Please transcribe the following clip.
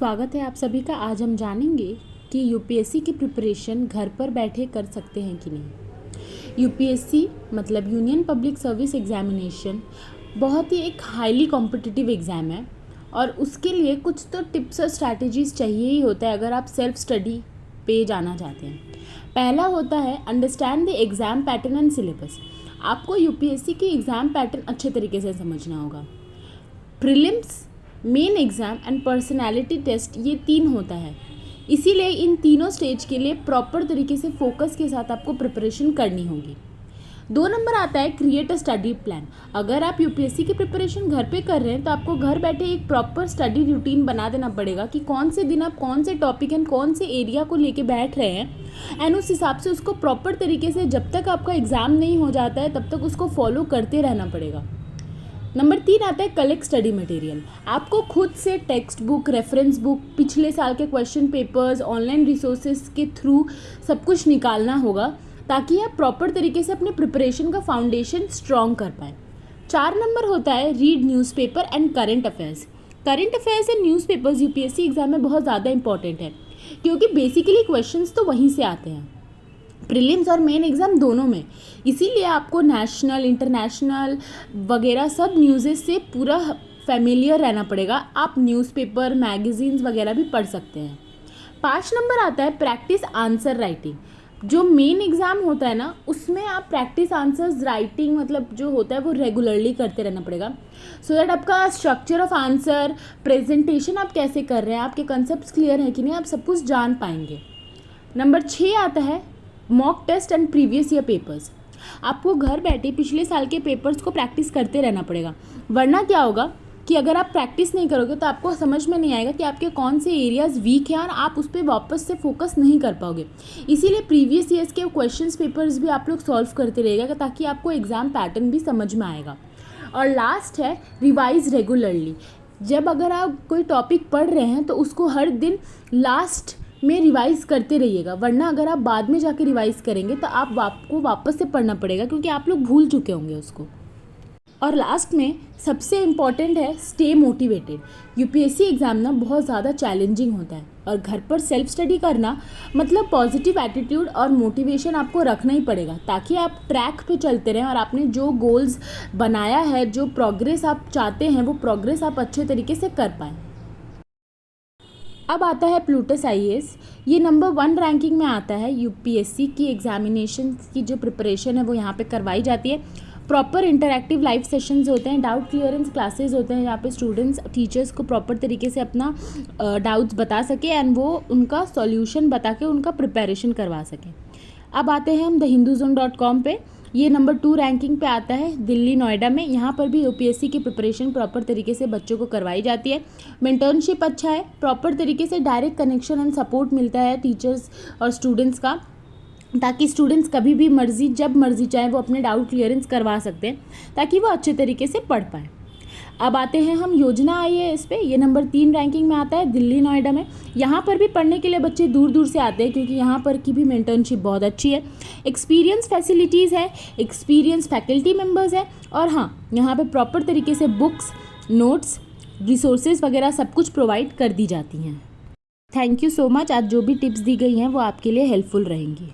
स्वागत है आप सभी का। आज हम जानेंगे कि यूपीएससी की प्रिपरेशन घर पर बैठे कर सकते हैं कि नहीं। यूपीएससी मतलब यूनियन पब्लिक सर्विस एग्जामिनेशन बहुत ही एक हाईली कॉम्पिटिटिव एग्ज़ाम है और उसके लिए कुछ तो टिप्स और स्ट्रैटेजीज़ चाहिए ही होता है अगर आप सेल्फ स्टडी पे जाना चाहते हैं। पहला होता है understand the exam pattern and syllabus. आपको यूपीएससी की एग्ज़ाम पैटर्न अच्छे तरीके से समझना होगा। Prelims, main exam and personality test ये 3 होता है, इसीलिए इन तीनों स्टेज के लिए प्रॉपर तरीके से फोकस के साथ आपको प्रिपरेशन करनी होगी। 2 नंबर आता है क्रिएट अ स्टडी प्लान। अगर आप यूपीएससी की प्रिपरेशन घर पे कर रहे हैं तो आपको घर बैठे एक प्रॉपर स्टडी रूटीन बना देना पड़ेगा कि कौन से दिन आप कौन से टॉपिक एंड कौन से एरिया को लेके बैठ रहे हैं एंड उस हिसाब से उसको प्रॉपर तरीके से जब तक आपका एग्ज़ाम नहीं हो जाता है तब तक उसको फॉलो करते रहना पड़ेगा। नंबर 3 आता है कलेक्ट स्टडी मटेरियल। आपको खुद से टेक्स्ट बुक, रेफरेंस बुक, पिछले साल के क्वेश्चन पेपर्स, ऑनलाइन रिसोर्सेज के थ्रू सब कुछ निकालना होगा ताकि आप प्रॉपर तरीके से अपने प्रिपरेशन का फाउंडेशन स्ट्रॉन्ग कर पाएँ। 4 नंबर होता है read newspaper and current affairs. Current affairs and newspapers UPSC exam में बहुत ज़्यादा इंपॉर्टेंट है क्योंकि बेसिकली क्वेश्चंस तो वहीं से आते हैं, प्रीलिम्स और मेन एग्ज़ाम दोनों में। इसीलिए आपको नेशनल, इंटरनेशनल वगैरह सब न्यूज़ेस से पूरा फैमिलियर रहना पड़ेगा। आप न्यूज़पेपर, मैगज़ीन्स वगैरह भी पढ़ सकते हैं। 5 नंबर आता है प्रैक्टिस आंसर राइटिंग। जो मेन एग्ज़ाम होता है ना उसमें आप प्रैक्टिस आंसर्स राइटिंग मतलब जो होता है वो रेगुलरली करते रहना पड़ेगा सो दैट आपका स्ट्रक्चर ऑफ आंसर, प्रेजेंटेशन आप कैसे कर रहे हैं, आपके कंसेप्ट क्लियर है कि नहीं, आप सब कुछ जान पाएंगे। नंबर 6 आता है mock test and previous year papers. आपको घर बैठे पिछले साल के पेपर्स को प्रैक्टिस करते रहना पड़ेगा, वरना क्या होगा कि अगर आप प्रैक्टिस नहीं करोगे तो आपको समझ में नहीं आएगा कि आपके कौन से एरियाज़ वीक हैं और आप उस पर वापस से फोकस नहीं कर पाओगे। इसीलिए प्रीवियस ईयर्स के क्वेश्चंस पेपर्स भी आप लोग सॉल्व करते रहिएगा ताकि आपको एग्ज़ाम पैटर्न भी समझ में आएगा। और लास्ट है रिवाइज रेगुलरली। जब अगर आप कोई टॉपिक पढ़ रहे हैं तो उसको हर दिन लास्ट में रिवाइज़ करते रहिएगा, वरना अगर आप बाद में जाके रिवाइज़ करेंगे तो आपको वापस से पढ़ना पड़ेगा क्योंकि आप लोग भूल चुके होंगे उसको। और लास्ट में सबसे इम्पॉर्टेंट है स्टे मोटिवेटेड। यूपीएससी एग्ज़ाम ना बहुत ज़्यादा चैलेंजिंग होता है और घर पर सेल्फ स्टडी करना मतलब पॉजिटिव एटीट्यूड और मोटिवेशन आपको रखना ही पड़ेगा ताकि आप ट्रैक पे चलते रहें और आपने जो गोल्स बनाया है, जो प्रोग्रेस आप चाहते हैं वो प्रोग्रेस आप अच्छे तरीके से कर पाएँ। अब आता है प्लूटस आईएएस। ये नंबर 1 रैंकिंग में आता है। यूपीएससी की एग्जामिनेशन की जो प्रिपरेशन है वो यहाँ पे करवाई जाती है। प्रॉपर इंटरैक्टिव लाइव सेशंस होते हैं, डाउट क्लियरेंस क्लासेस होते हैं जहाँ पे स्टूडेंट्स टीचर्स को प्रॉपर तरीके से अपना डाउट्स बता सके एंड वो उनका सॉल्यूशन बता के उनका प्रिपरेशन करवा सकें। अब आते हैं हम thehinduzone.com पे। ये नंबर 2 रैंकिंग पे आता है दिल्ली, नोएडा में। यहाँ पर भी यूपीएससी की प्रिपरेशन प्रॉपर तरीके से बच्चों को करवाई जाती है। मेंटरशिप अच्छा है, प्रॉपर तरीके से डायरेक्ट कनेक्शन एंड सपोर्ट मिलता है टीचर्स और स्टूडेंट्स का, ताकि स्टूडेंट्स कभी भी मर्जी जब मर्जी चाहे वो अपने डाउट क्लियरेंस करवा सकते हैं ताकि वो अच्छे तरीके से पढ़ पाएँ। अब आते हैं हम योजना आईएएस पे। ये नंबर 3 रैंकिंग में आता है दिल्ली, नोएडा में। यहाँ पर भी पढ़ने के लिए बच्चे दूर दूर से आते हैं क्योंकि यहाँ पर की भी मेंटरशिप बहुत अच्छी है, एक्सपीरियंस फैसिलिटीज़ है, एक्सपीरियंस फैकल्टी मेंबर्स है और हाँ यहाँ पे प्रॉपर तरीके से बुक्स, नोट्स, रिसोर्सेज वगैरह सब कुछ प्रोवाइड कर दी जाती हैं। Thank you so much. आज जो भी टिप्स दी गई हैं वो आपके लिए हेल्पफुल रहेंगी।